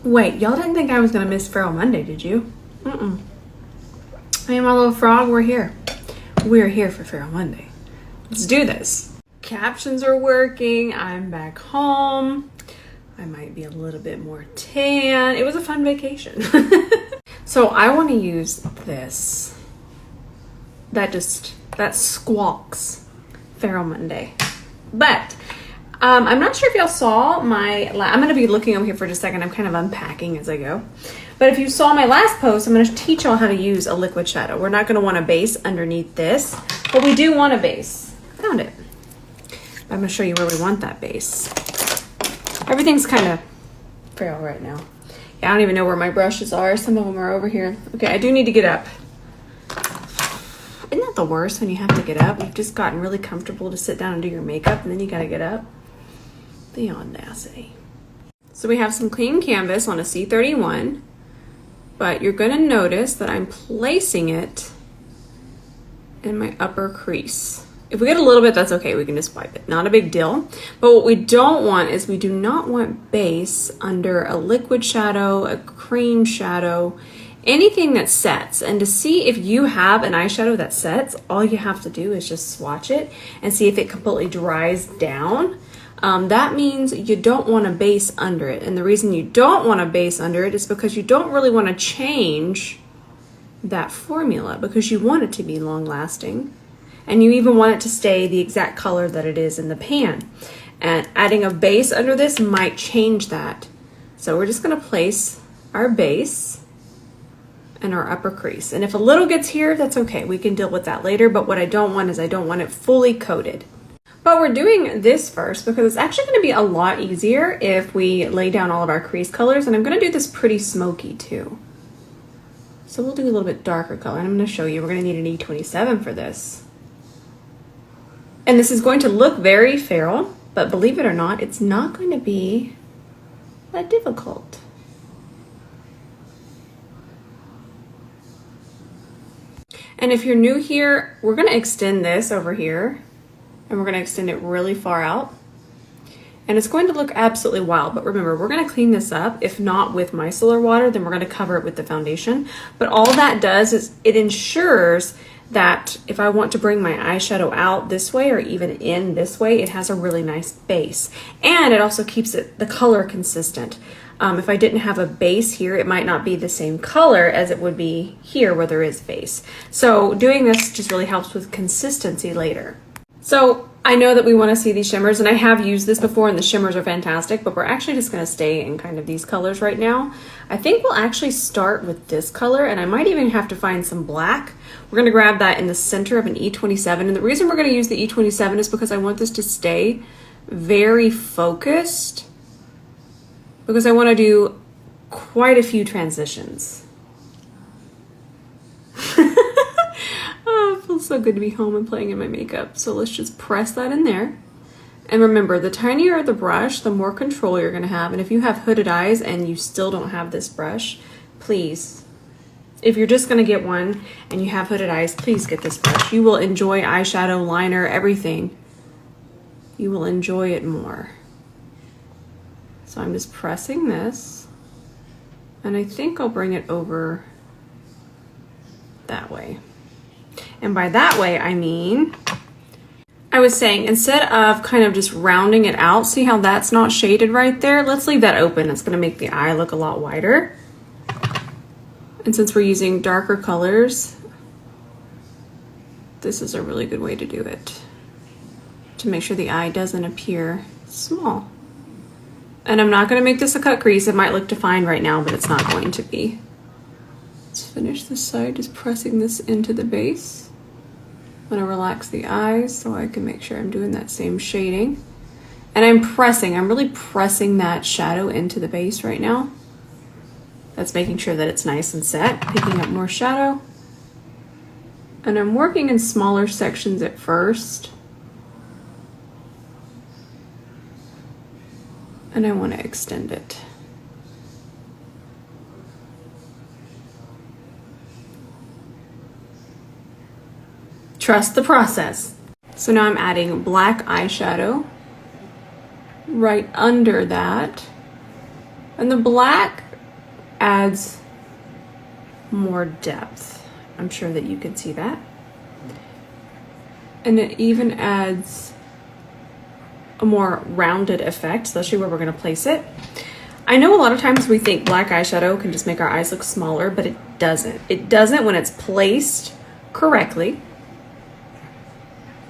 Wait, y'all didn't think I was gonna miss Feral Monday, did you? Hey, my little frog, we're here. We're here for Feral Monday. Let's do this. Captions are working. I'm back home. I might be a little bit more tan. It was a fun vacation. So I want to use this. That squawks Feral Monday. But I'm not sure if y'all saw I'm going to be looking over here for just a second. I'm kind of unpacking as I go. But if you saw my last post, I'm going to teach y'all how to use a liquid shadow. We're not going to want a base underneath this, but we do want a base. Found it. I'm going to show you where we want that base. Everything's kind of feral right now. Yeah, I don't even know where my brushes are. Some of them are over here. Okay, I do need to get up. Isn't that the worst when you have to get up? You've just gotten really comfortable to sit down and do your makeup, and then you got to get up. The audacity. So we have some clean canvas on a C31, but you're going to notice that I'm placing it in my upper crease. If we get a little bit, that's okay. We can just wipe it. Not a big deal. But what we don't want is we do not want base under a liquid shadow, a cream shadow, anything that sets. And to see if you have an eyeshadow that sets, all you have to do is just swatch it and see if it completely dries down. That means you don't want a base under it. And the reason you don't want a base under it is because you don't really want to change that formula, because you want it to be long lasting. And you even want it to stay the exact color that it is in the pan. And adding a base under this might change that. So we're just going to place our base in our upper crease. And if a little gets here, that's okay. We can deal with that later. But what I don't want is I don't want it fully coated. But we're doing this first because it's actually going to be a lot easier if we lay down all of our crease colors. And I'm going to do this pretty smoky too. So we'll do a little bit darker color. And I'm going to show you, we're going to need an E27 for this. And this is going to look very feral, but believe it or not, it's not going to be that difficult. And if you're new here, we're going to extend this over here, and we're going to extend it really far out. And it's going to look absolutely wild, but remember, we're going to clean this up. If not with micellar water, then we're going to cover it with the foundation. But all that does is it ensures that if I want to bring my eyeshadow out this way or even in this way, it has a really nice base. And it also keeps the color consistent. If I didn't have a base here, it might not be the same color as it would be here where there is base. So doing this just really helps with consistency later. So I know that we want to see these shimmers, and I have used this before and the shimmers are fantastic, but we're actually just going to stay in kind of these colors right now. I think we'll actually start with this color, and I might even have to find some black. We're going to grab that in the center of an E27, and the reason we're going to use the E27 is because I want this to stay very focused, because I want to do quite a few transitions. Feels so good to be home and playing in my makeup. So let's just press that in there. And remember, the tinier the brush, the more control you're going to have. And if you have hooded eyes and you still don't have this brush, please, if you're just going to get one and you have hooded eyes, please get this brush. You will enjoy eyeshadow, liner, everything. You will enjoy it more. So I'm just pressing this, and I think I'll bring it over that way. And by that way, I mean, I was saying, instead of kind of just rounding it out, see how that's not shaded right there? Let's leave that open. It's going to make the eye look a lot wider. And since we're using darker colors, this is a really good way to do it, to make sure the eye doesn't appear small. And I'm not going to make this a cut crease. It might look defined right now, but it's not going to be. Let's finish this side, just pressing this into the base. I'm going to relax the eyes so I can make sure I'm doing that same shading. And I'm really pressing that shadow into the base right now. That's making sure that it's nice and set, picking up more shadow. And I'm working in smaller sections at first. And I want to extend it. Trust the process. So now I'm adding black eyeshadow right under that. And the black adds more depth. I'm sure that you can see that. And it even adds a more rounded effect, especially where we're going to place it. I know a lot of times we think black eyeshadow can just make our eyes look smaller, but it doesn't. It doesn't when it's placed correctly.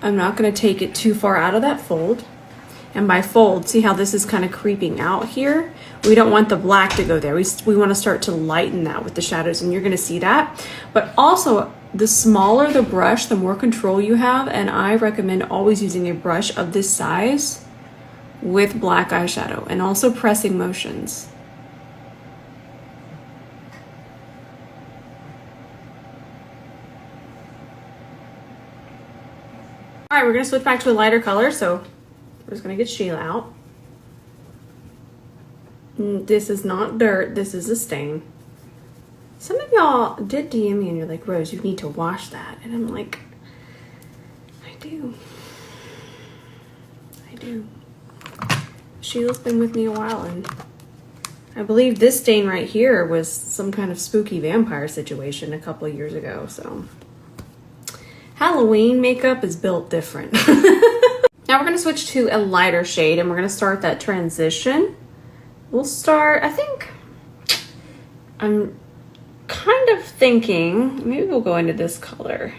I'm not going to take it too far out of that fold. And by fold, see how this is kind of creeping out here? We don't want the black to go there. We want to start to lighten that with the shadows, and you're going to see that. But also, the smaller the brush, the more control you have, and I recommend always using a brush of this size with black eyeshadow, and also pressing motions. All right, we're going to switch back to a lighter color, so we're just going to get Sheila out. This is not dirt, this is a stain. Some of y'all did DM me and you're like, Rose, you need to wash that. And I'm like, I do. Sheila's been with me a while, and I believe this stain right here was some kind of spooky vampire situation a couple of years ago, so. Halloween makeup is built different. Now we're gonna switch to a lighter shade, and we're gonna start that transition. We'll start, I think, I'm kind of thinking, maybe we'll go into this color.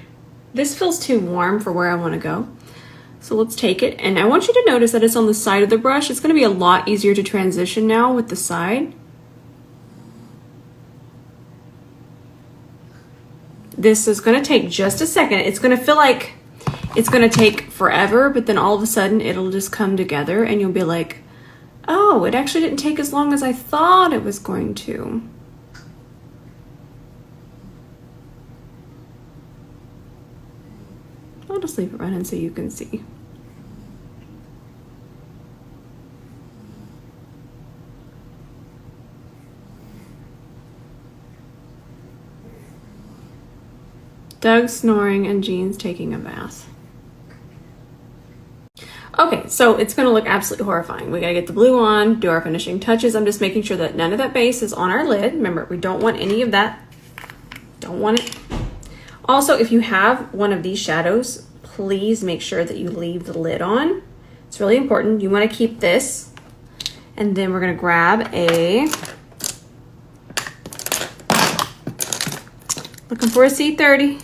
This feels too warm for where I wanna go. So let's take it, and I want you to notice that it's on the side of the brush. It's gonna be a lot easier to transition now with the side. This is gonna take just a second. It's gonna feel like it's gonna take forever, but then all of a sudden it'll just come together and you'll be like, oh, it actually didn't take as long as I thought it was going to. I'll just leave it running so you can see. Doug snoring and Jean's taking a bath. Okay, so it's gonna look absolutely horrifying. We gotta get the blue on, do our finishing touches. I'm just making sure that none of that base is on our lid. Remember, we don't want any of that. Don't want it. Also, if you have one of these shadows, please make sure that you leave the lid on. It's really important. You wanna keep this, and then we're gonna grab a, looking for a C30,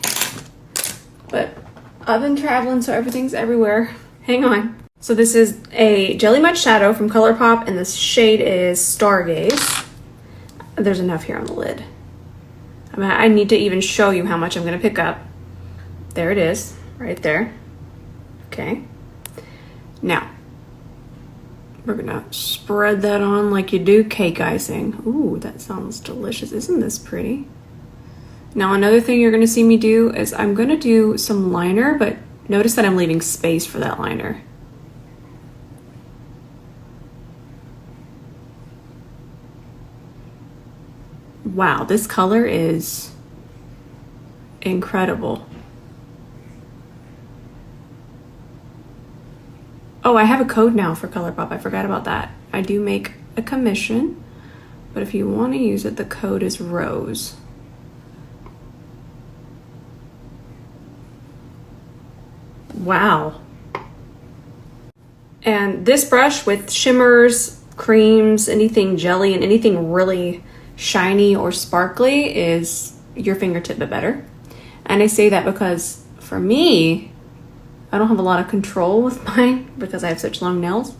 but I've been traveling, so everything's everywhere. Hang on. So this is a Jelly Much shadow from ColourPop, and this shade is Stargaze. There's enough here on the lid. I mean, I need to even show you how much I'm gonna pick up. There it is, right there. Okay. Now, we're gonna spread that on like you do cake icing. Ooh, that sounds delicious. Isn't this pretty? Now, another thing you're gonna see me do is I'm gonna do some liner, but notice that I'm leaving space for that liner. Wow, this color is incredible. Oh, I have a code now for ColourPop. I forgot about that. I do make a commission, but if you want to use it, the code is ROSE. Wow. And this brush with shimmers, creams, anything jelly, and anything really shiny or sparkly is your fingertip but better. And I say that because for me, I don't have a lot of control with mine because I have such long nails.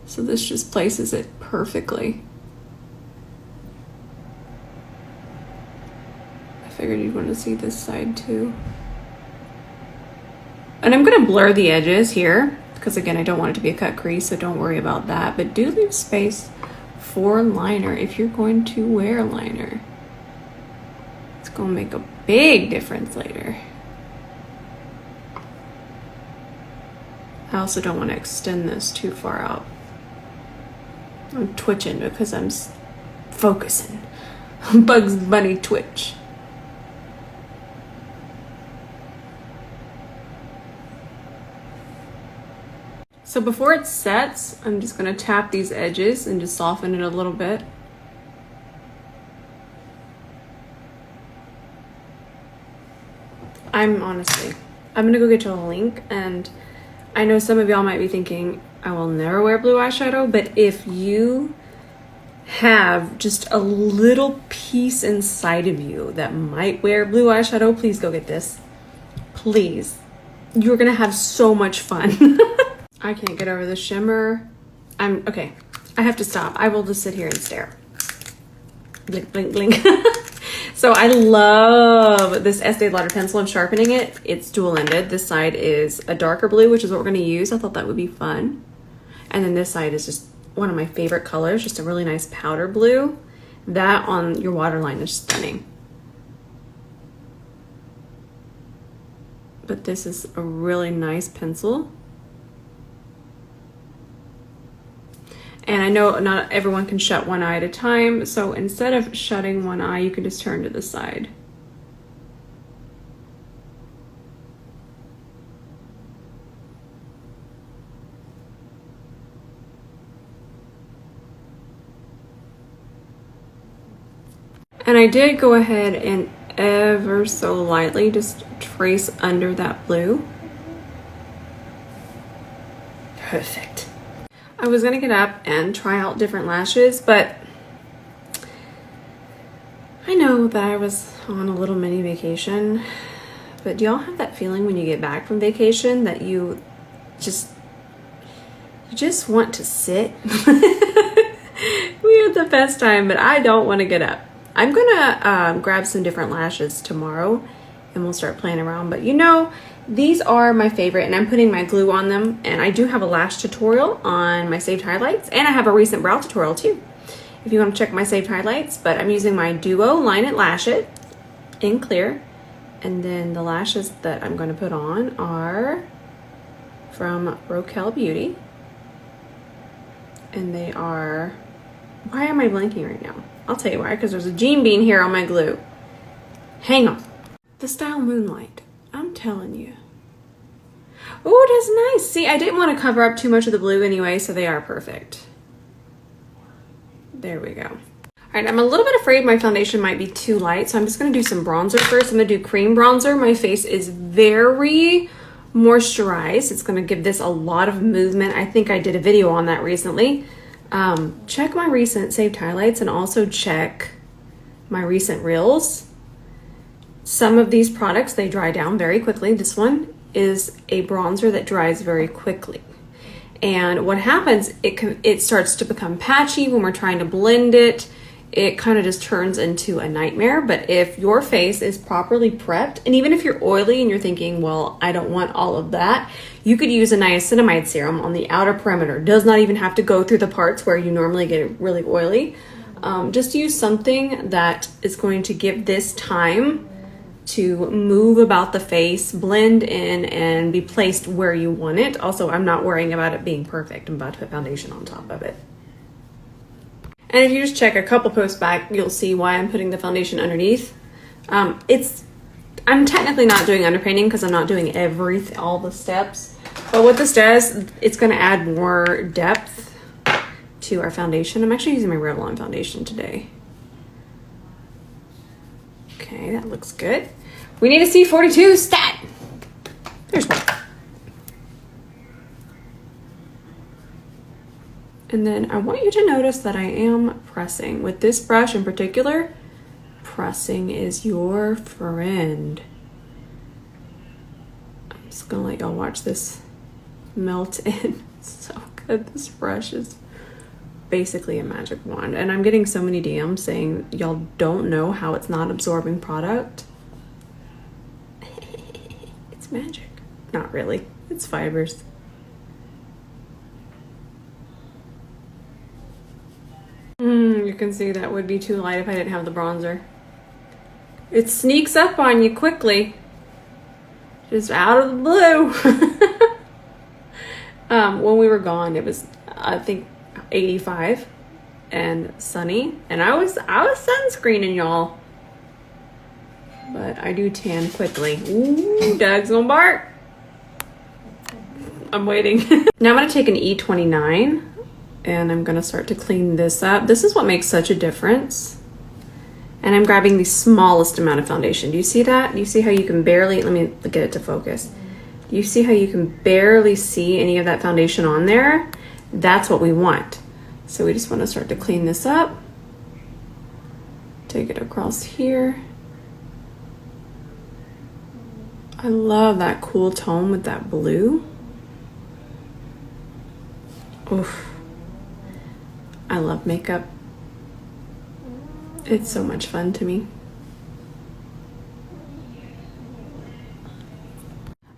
So this just places it perfectly. I figured you'd want to see this side too. And I'm gonna blur the edges here because again, I don't want it to be a cut crease, so don't worry about that. But do leave space for liner if you're going to wear liner. It's gonna make a big difference later. I also don't want to extend this too far out. I'm twitching because I'm focusing. Bugs Bunny twitch. So before it sets, I'm just gonna tap these edges and just soften it a little bit. I'm gonna go get you a link, and I know some of y'all might be thinking, I will never wear blue eyeshadow, but if you have just a little piece inside of you that might wear blue eyeshadow, please go get this. Please. You're gonna have so much fun. I can't get over the shimmer. Okay, I have to stop. I will just sit here and stare. Blink, blink, blink. So I love this Estee Lauder pencil. I'm sharpening it. It's dual-ended. This side is a darker blue, which is what we're gonna use. I thought that would be fun. And then this side is just one of my favorite colors, just a really nice powder blue. That on your waterline is stunning. But this is a really nice pencil. And I know not everyone can shut one eye at a time, so instead of shutting one eye, you can just turn to the side. And I did go ahead and ever so lightly just trace under that blue. Perfect. I was gonna get up and try out different lashes, but I know that I was on a little mini vacation. But do y'all have that feeling when you get back from vacation that you just want to sit? We had the best time, but I don't want to get up. I'm gonna grab some different lashes tomorrow and we'll start playing around. But you know, these are my favorite, and I'm putting my glue on them. And I do have a lash tutorial on my saved highlights, and I have a recent brow tutorial too, if you want to check my saved highlights. But I'm using my Duo Line It Lash It in clear. And then the lashes that I'm going to put on are from Rochelle Beauty. And they are, why am I blanking right now? I'll tell you why, because there's a gene bean here on my glue. Hang on. The Style Moonlight. I'm telling you. Oh, it is nice. See, I didn't want to cover up too much of the blue anyway, so they are perfect. There we go. All right, I'm a little bit afraid my foundation might be too light, so I'm just going to do some bronzer first. I'm going to do cream bronzer. My face is very moisturized. It's going to give this a lot of movement. I think I did a video on that recently. Check my recent saved highlights and also check my recent reels. Some of these products, they dry down very quickly. This one is a bronzer that dries very quickly. And what happens, it starts to become patchy when we're trying to blend it. It kind of just turns into a nightmare. But if your face is properly prepped, and even if you're oily and you're thinking, well, I don't want all of that, you could use a niacinamide serum on the outer perimeter. Does not even have to go through the parts where you normally get really oily. Just use something that is going to give this time to move about the face, blend in, and be placed where you want it. Also, I'm not worrying about it being perfect. I'm about to put foundation on top of it. And if you just check a couple posts back, you'll see why I'm putting the foundation underneath. I'm technically not doing underpainting because I'm not doing all the steps. But what this does, it's going to add more depth to our foundation. I'm actually using my Revlon foundation today. Okay, that looks good. We need a C42 stat. There's one. And then I want you to notice that I am pressing. With this brush in particular, pressing is your friend. I'm just gonna let y'all watch this melt in. It's so good. This brush is basically a magic wand. And I'm getting so many DMs saying y'all don't know how it's not absorbing product. It's magic. Not really. It's fibers. You can see that would be too light if I didn't have the bronzer. It sneaks up on you quickly. Just out of the blue. When we were gone, it was, I think, 85 and sunny. And I was sunscreening y'all. But I do tan quickly. Ooh, Doug's gonna bark. I'm waiting. Now I'm gonna take an E29 and I'm gonna start to clean this up. This is what makes such a difference. And I'm grabbing the smallest amount of foundation. Do you see that? Do you see how you can barely, let me get it to focus. Do you see how you can barely see any of that foundation on there? That's what we want. So we just want to start to clean this up. Take it across here. I love that cool tone with that blue. Oof. I love makeup. It's so much fun to me.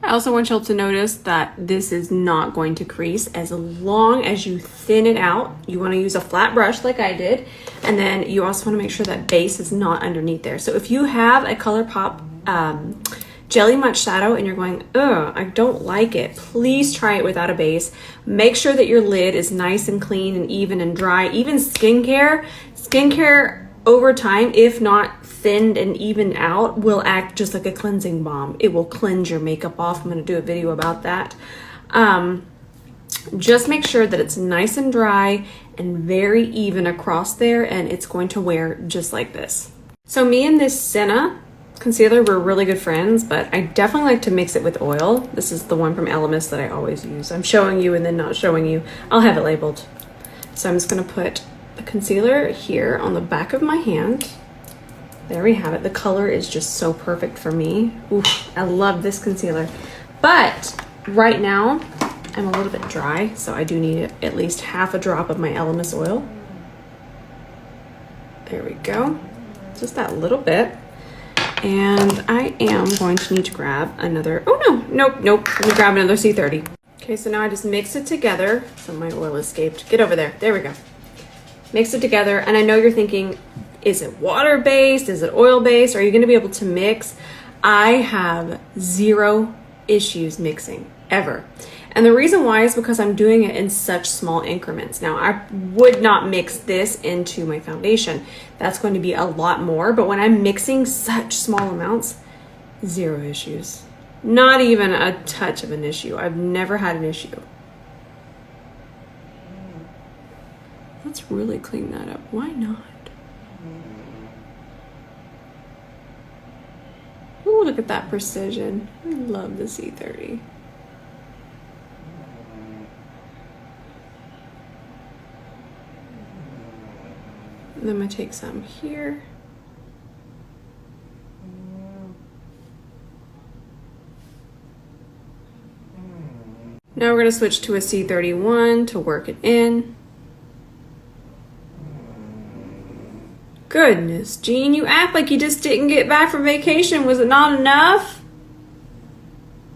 I also want y'all to notice that this is not going to crease as long as you thin it out. You want to use a flat brush like I did, and then you also want to make sure that base is not underneath there. So if you have a ColourPop Jelly Much shadow and you're going, ugh, I don't like it, please try it without a base. Make sure that your lid is nice and clean and even and dry. Even skincare over time, if not thinned and evened out, will act just like a cleansing balm. It will cleanse your makeup off. I'm going to do a video about that. Just make sure that it's nice and dry and very even across there, and it's going to wear just like this. So me and this Senna concealer were really good friends, but I definitely like to mix it with oil. This is the one from Elemis that I always use. I'm showing you and then not showing you. I'll have it labeled. So I'm just going to put the concealer here on the back of my hand. There we have it. The color is just so perfect for me. Oof, I love this concealer. But right now, I'm a little bit dry, so I do need at least half a drop of my Elemis oil. There we go. Just that little bit. And I am going to need to grab another, oh no, nope. Let me grab another C30. Okay, so now I just mix it together. So my oil escaped. Get over there. There we go. Mix it together. And I know you're thinking, is it water-based? Is it oil-based? Are you gonna be able to mix? I have zero issues mixing, ever. And the reason why is because I'm doing it in such small increments. Now, I would not mix this into my foundation. That's going to be a lot more, but when I'm mixing such small amounts, zero issues. Not even a touch of an issue. I've never had an issue. Let's really clean that up. Why not? Ooh, look at that precision. I love the C30. And then I'm going to take some here. Now we're going to switch to a C31 to work it in. Goodness, Jean, you act like you just didn't get back from vacation. Was it not enough?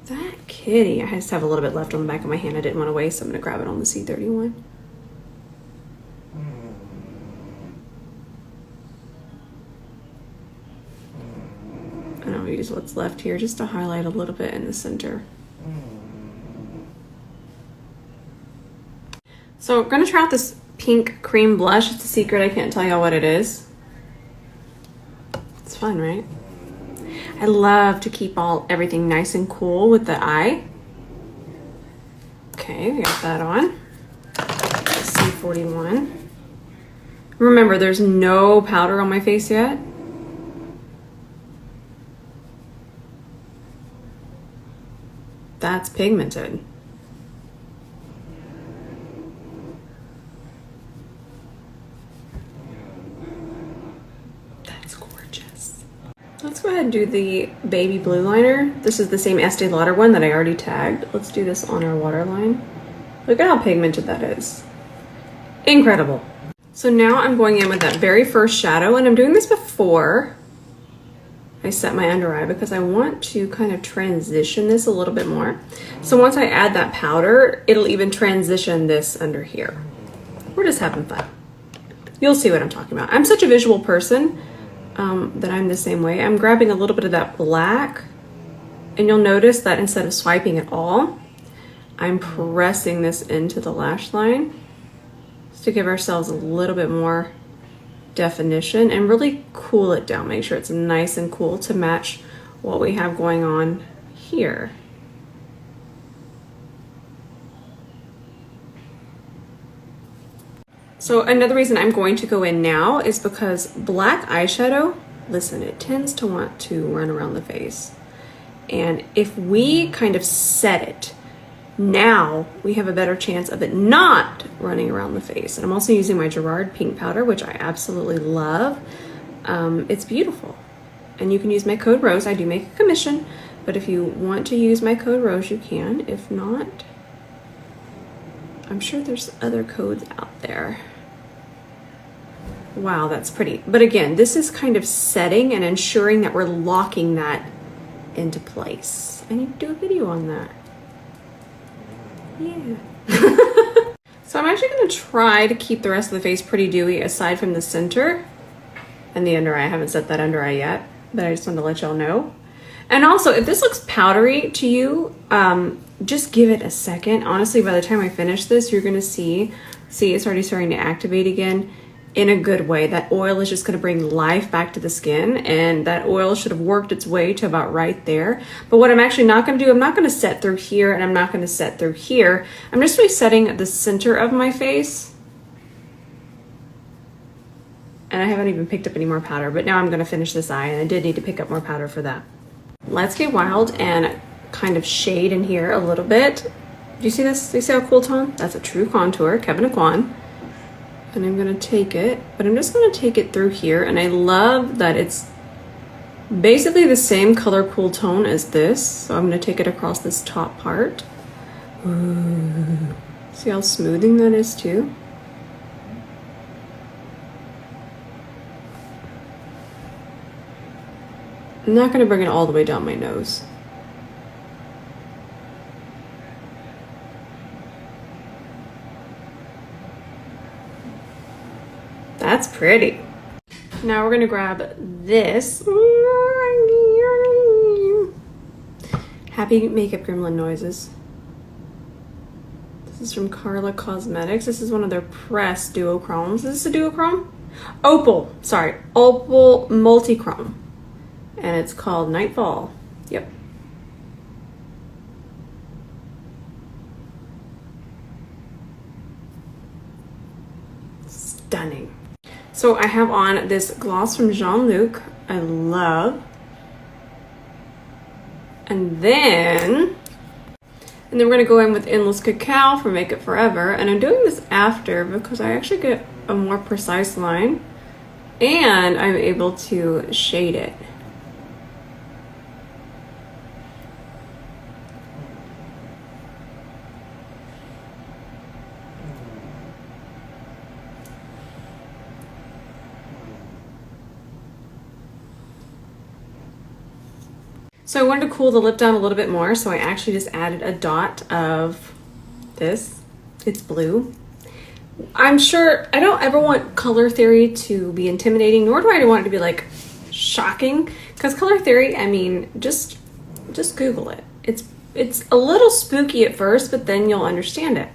That kitty. I just have a little bit left on the back of my hand I didn't want to waste, so I'm going to grab it on the C31. And I'll use what's left here just to highlight a little bit in the center. So I'm going to try out this pink cream blush. It's a secret. I can't tell y'all what it is. It's fun, right? I love to keep everything nice and cool with the eye. Okay, we got that on. C41. Remember, there's no powder on my face yet. That's pigmented. That's gorgeous. Let's go ahead and do the baby blue liner. This is the same Estee Lauder one that I already tagged. Let's do this on our waterline. Look at how pigmented that is. Incredible. So now I'm going in with that very first shadow, and I'm doing this before I set my under eye because I want to kind of transition this a little bit more. So once I add that powder, it'll even transition this under here. We're just having fun. You'll see what I'm talking about. I'm such a visual person that I'm the same way. I'm grabbing a little bit of that black, and you'll notice that instead of swiping it all, I'm pressing this into the lash line just to give ourselves a little bit more definition and really cool it down. Make sure it's nice and cool to match what we have going on here. So another reason I'm going to go in now is because black eyeshadow, listen, it tends to want to run around the face. And if we kind of set it, now we have a better chance of it not running around the face. And I'm also using my Gerard pink powder, which I absolutely love. It's beautiful. And you can use my code ROSE. I do make a commission, but if you want to use my code ROSE, you can. If not, I'm sure there's other codes out there. Wow, that's pretty. But again, this is kind of setting and ensuring that we're locking that into place. I need to do a video on that. Yeah. So I'm actually going to try to keep the rest of the face pretty dewy aside from the center and the under eye. I haven't set that under eye yet, but I just wanted to let y'all know. And also, if this looks powdery to you, just give it a second. Honestly, by the time I finish this, you're going to see it's already starting to activate again in a good way. That oil is just going to bring life back to the skin, and that oil should have worked its way to about right there. But what I'm actually not going to do, I'm not going to set through here, and I'm not going to set through here. I'm just resetting the center of my face. And I haven't even picked up any more powder, but now I'm going to finish this eye, and I did need to pick up more powder for that. Let's get wild and kind of shade in here a little bit. Do you see this? Do you see how cool tone? That's a true contour, Kevin Aquan. And I'm going to take it, but I'm just going to take it through here. And I love that it's basically the same color cool tone as this. So I'm going to take it across this top part. Ooh. See how smoothing that is too? I'm not going to bring it all the way down my nose. That's pretty. Now we're gonna grab this. Happy makeup gremlin noises. This is from Carla Cosmetics. This is one of their pressed duochromes. Is this a duochrome? Opal, sorry, Opal Multichrome. And it's called Nightfall. Yep. Stunning. So I have on this gloss from Jean-Luc. I love. And then we're gonna go in with Endless Cacao from Make It Forever. And I'm doing this after because I actually get a more precise line and I'm able to shade it. So I wanted to cool the lip down a little bit more, so I actually just added a dot of this. It's blue. I'm sure I don't ever want color theory to be intimidating, nor do I want it to be like shocking, because color theory, I mean, just Google it. It's a little spooky at first, but then you'll understand it.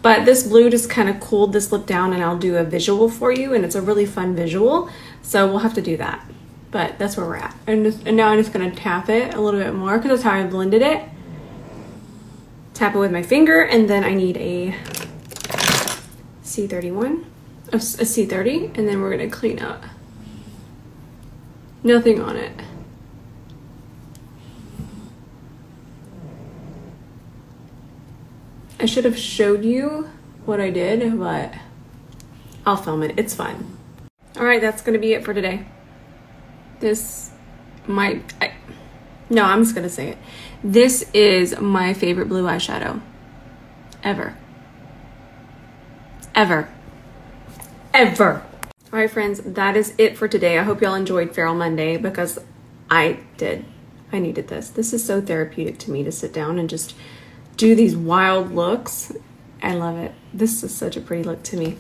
But this blue just kind of cooled this lip down, and I'll do a visual for you, and it's a really fun visual, so we'll have to do that. But that's where we're at. And now I'm just gonna tap it a little bit more because that's how I blended it. Tap it with my finger, and then I need a C31, a C30, and then we're gonna clean up. Nothing on it. I should have showed you what I did, but I'll film it, it's fine. All right, that's gonna be it for today. I'm just gonna say it. This is my favorite blue eyeshadow ever. Ever. Ever. All right, friends, that is it for today. I hope y'all enjoyed Feral Monday because I did. I needed this. This is so therapeutic to me to sit down and just do these wild looks. I love it. This is such a pretty look to me.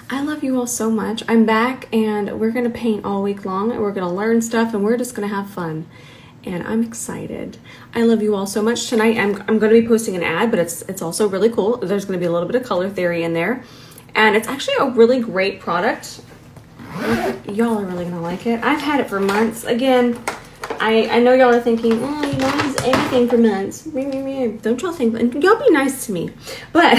I love you all so much. I'm back and we're gonna paint all week long and we're gonna learn stuff and we're just gonna have fun. And I'm excited. I love you all so much. Tonight I'm gonna be posting an ad, but it's also really cool. There's gonna be a little bit of color theory in there. And it's actually a really great product. Y'all are really gonna like it. I've had it for months. Again, I know y'all are thinking, oh, you don't use anything for months. Don't y'all think, y'all be nice to me. But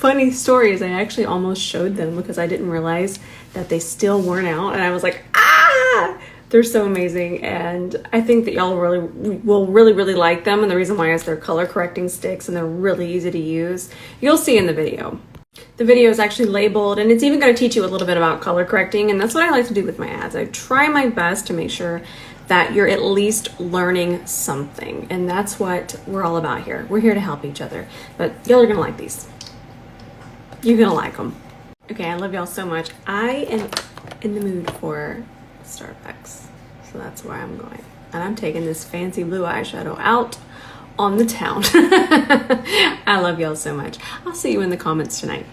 funny story is I actually almost showed them because I didn't realize that they still weren't out, and I was like, ah! They're so amazing, and I think that y'all will really like them, and the reason why is they're color correcting sticks and they're really easy to use. You'll see in the video. The video is actually labeled, and it's even going to teach you a little bit about color correcting, and that's what I like to do with my ads. I try my best to make sure that you're at least learning something, and that's what we're all about here. We're here to help each other, but y'all are going to like these. You're going to like them. Okay, I love y'all so much. I am in the mood for Starbucks, so that's where I'm going, and I'm taking this fancy blue eyeshadow out on the town. I love y'all so much. I'll see you in the comments tonight.